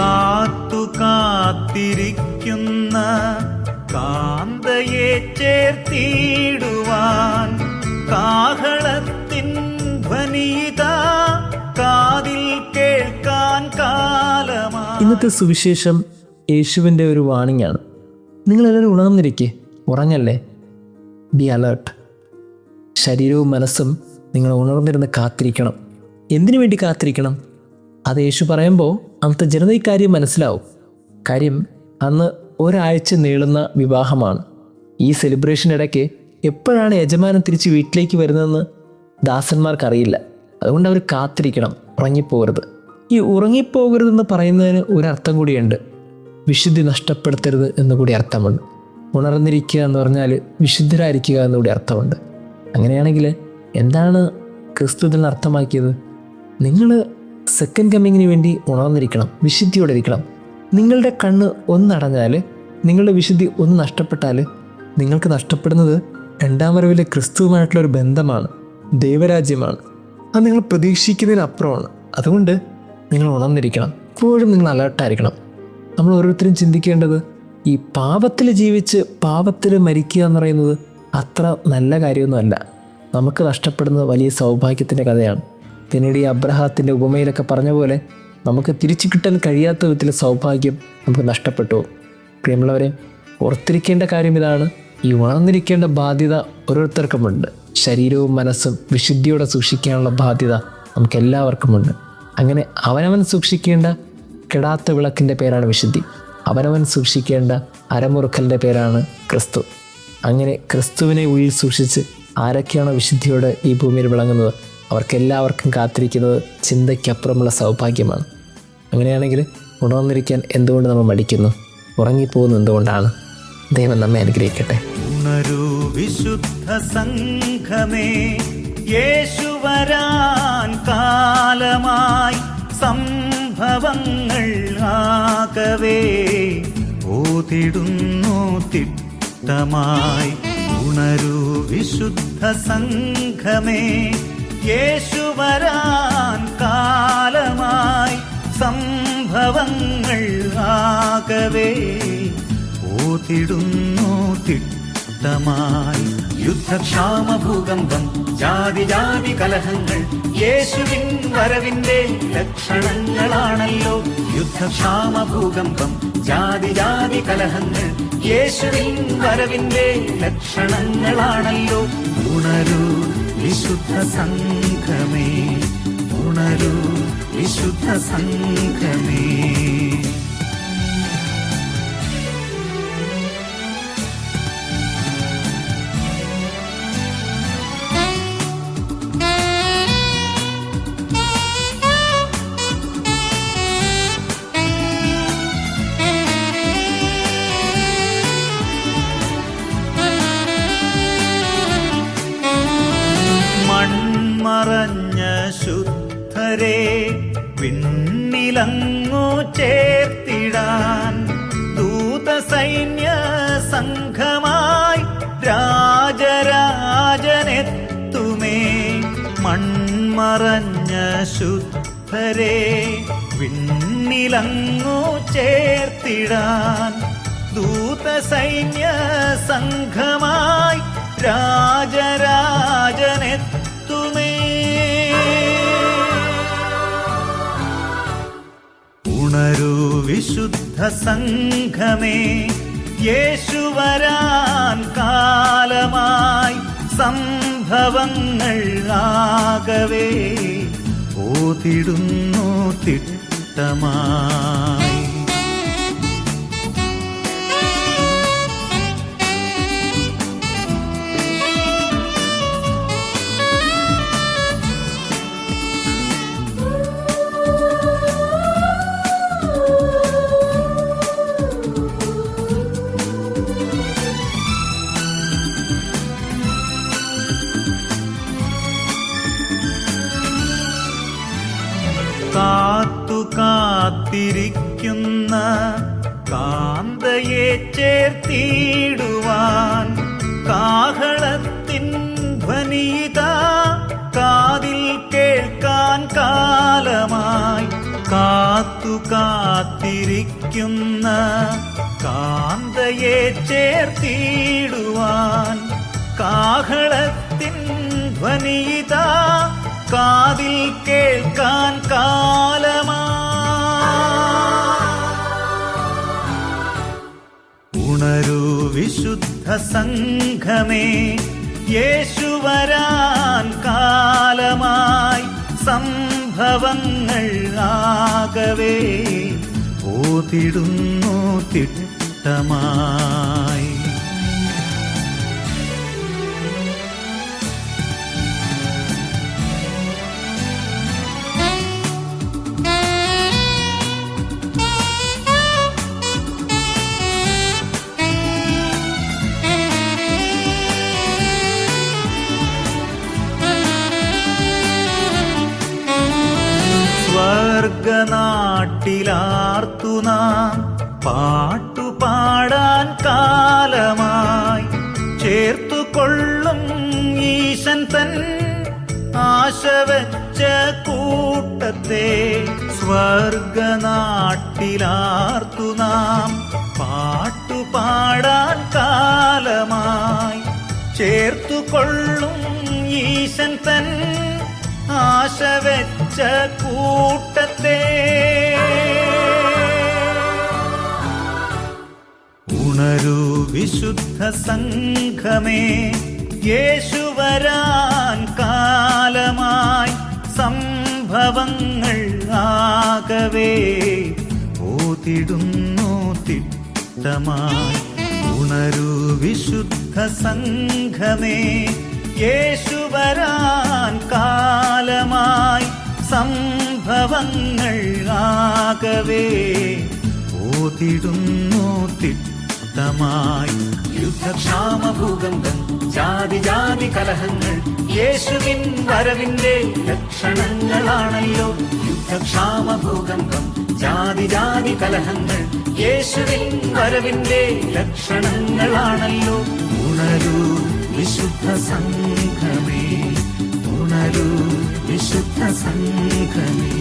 കാത്തു കാത്തിരിക്കുന്ന കാന്തയെ ചേർത്തിടുവാൻ കാഹളത്തിൻ ധ്വനിതാ കാതിൽ കേൾക്കാൻ കാലമായി. ഇന്നത്തെ സുവിശേഷം യേശുവിൻ്റെ ഒരു വാണിംഗ് ആണ്. നിങ്ങളെല്ലാവരും ഉണർന്നിരിക്കെ, ഉറങ്ങല്ലേ. B alert. ശരീരവും മനസ്സും നിങ്ങൾ ഉണർന്നിരുന്ന് കാത്തിരിക്കണം. എന്തിനു വേണ്ടി കാത്തിരിക്കണം? അത് യേശു പറയുമ്പോൾ അന്നത്തെ ജനതയ്ക്കാര്യം മനസ്സിലാവും. കാര്യം അന്ന് ഒരാഴ്ച നീളുന്ന വിവാഹമാണ്. ഈ സെലിബ്രേഷൻ ഇടയ്ക്ക് എപ്പോഴാണ് യജമാനൻ തിരിച്ച് വീട്ടിലേക്ക് വരുന്നതെന്ന് ദാസന്മാർക്കറിയില്ല. അതുകൊണ്ട് അവർ കാത്തിരിക്കണം, ഉറങ്ങിപ്പോകരുത്. ഈ ഉറങ്ങിപ്പോകരുതെന്ന് പറയുന്നതിന് ഒരർത്ഥം കൂടിയുണ്ട്. വിശുദ്ധി നഷ്ടപ്പെടുത്തരുത് എന്നുകൂടി അർത്ഥമുണ്ട്. ഉണർന്നിരിക്കുക എന്ന് പറഞ്ഞാൽ വിശുദ്ധരായിരിക്കുക എന്നുകൂടി അർത്ഥമുണ്ട്. അങ്ങനെയാണെങ്കിൽ എന്താണ് ക്രിസ്തു ഇതിൽ അർത്ഥമാക്കിയത്? നിങ്ങൾ സെക്കൻഡ് കമ്മിങ്ങിന് വേണ്ടി ഉണർന്നിരിക്കണം, വിശുദ്ധിയോടെ ഇരിക്കണം. നിങ്ങളുടെ കണ്ണ് ഒന്നടഞ്ഞാൽ, നിങ്ങളുടെ വിശുദ്ധി ഒന്ന് നഷ്ടപ്പെട്ടാൽ നിങ്ങൾക്ക് നഷ്ടപ്പെടുന്നത് രണ്ടാം വരവിലെ ക്രിസ്തുവുമായിട്ടുള്ളൊരു ബന്ധമാണ്, ദൈവരാജ്യമാണ്. അത് നിങ്ങൾ പ്രതീക്ഷിക്കുന്നതിനപ്പുറമാണ്. അതുകൊണ്ട് നിങ്ങൾ ഉണർന്നിരിക്കണം, എപ്പോഴും നിങ്ങൾ അലേർട്ടായിരിക്കണം. നമ്മൾ ഓരോരുത്തരും ചിന്തിക്കേണ്ടത്, ഈ പാപത്തിൽ ജീവിച്ച് പാപത്തിൽ മരിക്കുക എന്ന് പറയുന്നത് അത്ര നല്ല കാര്യമൊന്നുമല്ല. നമുക്ക് നഷ്ടപ്പെടുന്നത് വലിയ സൗഭാഗ്യത്തിൻ്റെ കഥയാണ്. പിന്നീട് ഈ അബ്രഹാത്തിൻ്റെ ഉപമയിലൊക്കെ പറഞ്ഞ പോലെ നമുക്ക് തിരിച്ചു കിട്ടാൻ കഴിയാത്ത വിധത്തിലെ സൗഭാഗ്യം നമുക്ക് നഷ്ടപ്പെട്ടു. പ്രിയമുള്ളവരെ, ഓർത്തിരിക്കേണ്ട കാര്യം ഇതാണ്, ഈ ഉണർന്നിരിക്കേണ്ട ബാധ്യത ഓരോരുത്തർക്കുമുണ്ട്. ശരീരവും മനസ്സും വിശുദ്ധിയോടെ സൂക്ഷിക്കാനുള്ള ബാധ്യത നമുക്കെല്ലാവർക്കുമുണ്ട്. അങ്ങനെ അവനവൻ സൂക്ഷിക്കേണ്ട കെടാത്ത വിളക്കിൻ്റെ പേരാണ് വിശുദ്ധി. അവനവൻ സൂക്ഷിക്കേണ്ട അരമുറുക്കലിൻ്റെ പേരാണ് ക്രിസ്തു. അങ്ങനെ ക്രിസ്തുവിനെ ഉള്ളിൽ സൂക്ഷിച്ച് ആരൊക്കെയാണോ വിശുദ്ധിയോടെ ഈ ഭൂമിയിൽ വിളങ്ങുന്നത് അവർക്കെല്ലാവർക്കും കാത്തിരിക്കുന്നത് ചിന്തയ്ക്കപ്പുറമുള്ള സൗഭാഗ്യമാണ്. അങ്ങനെയാണെങ്കിൽ ഉണർന്നിരിക്കാൻ എന്തുകൊണ്ട് നമ്മൾ മടിക്കുന്നു? ഉറങ്ങിപ്പോകുന്നത് എന്തുകൊണ്ടാണ്? ദൈവം നമ്മെ അനുഗ്രഹിക്കട്ടെ. ഉണരൂ വിശുദ്ധ സംഘമേ, യേശു വരാൻ കാലമായി. സംഭവങ്ങൾ ആകവേ ഓതിടുന്നു തിട്ടമായി. ഉണരൂ വിശുദ്ധ സംഘമേ, യേശു വരാൻ കാലമായി. സംഭവങ്ങൾ ആകവേ ഓതിടുന്നു തിട്ടമായി. യുദ്ധക്ഷാമ ഭൂകമ്പം ജാതി ജാതി കലഹങ്ങൾ യേശുവിൻ വരവിന്റെ ലക്ഷണങ്ങളാണല്ലോ. യുദ്ധക്ഷാമ ഭൂകമ്പം ജാതി ജാതി കലഹങ്ങൾ യേശുവിൻ വരവിന്റെ ലക്ഷണങ്ങളാണല്ലോ. ഉണരൂ വിശുദ്ധ സംഘമേ, ഉണരൂ വിശുദ്ധ സംഘമേ. മൺമറഞ്ഞ ശുദ്ധരെ പിന്നിലങ്ങു ചേർത്തിടാൻ ദൂതസൈന്യ സംഘമായി രാജരാജനെത്തുമേ. മൺമറഞ്ഞ ശുദ്ധരെ പിന്നിലങ്ങു ചേർത്തിടാൻ ദൂതസൈന്യ സംഘമായി രാജരാജനെത്തുമേ. ഉണരൂ വിശുദ്ധ സംഘമേ, യേശു വരാൻ കാലമായി. സംഭവങ്ങൾ ആകവേ ഓതിടുന്നു തിട്ടമായി. കാത്തു കാത്തിരിക്കുന്ന കാന്തയെ ചേർത്തിടുവാൻ കാഹളത്തിൻ ധ്വനിതാ കാതിൽ കേൾക്കാൻ കാലമായി. കാത്തു കാത്തിരിക്കുന്ന കാന്തയെ ചേർത്തിടുവാൻ കാഹളത്തിൻ ധ്വനിയിതാ കാതിൽ കേൾക്കാൻ കാലമാ. ഉണരൂ വിശുദ്ധ സംഘമേ, യേശു വരാൻ കാലമായി. സംഭവങ്ങൾ ആകവേ ഓതിടുന്നു തിട്ടമായി. സ്വർഗനാട്ടിലാർത്തു നാം പാട്ടുപാടാൻ കാലമായി. ചേർത്തുകൊള്ളും ഈശൻ തൻ ആശ വെച്ച കൂട്ടത്തെ. സ്വർഗനാട്ടിലാർത്തു നാം പാട്ടുപാടാൻ കാലമായി. ചേർത്തുകൊള്ളും ഈശൻ തൻ ആശ വെച്ച കൂട്ടത്തെ. ഉണരൂ വിശുദ്ധ സംഘമേ, യേശു വരാൻ കാലമായി. സംഭവങ്ങൾ ആകവേ ഓതിടുന്നു തിട്ടമായി. ഉണരൂ വിശുദ്ധ സംഘമേ, യേശു വരാൻ കാലമായി. സംഭവങ്ങൾ ആകവേ ഓതിടുന്നു തിട്ടമായി. യുദ്ധക്ഷാമ ഭൂകമ്പം ജാതി ജാതി കലഹങ്ങൾ യേശുവിൻ വരവിന്റെ ലക്ഷണങ്ങളാണല്ലോ. യുദ്ധക്ഷാമ ഭൂകമ്പം ജാതി ജാതി കലഹങ്ങൾ യേശുവിൻ വരവിന്റെ ലക്ഷണങ്ങളാണല്ലോ. ഉണരൂ വിശുദ്ധ സംഘമേ, ഉണരൂ വിശുദ്ധ സംഘമേ.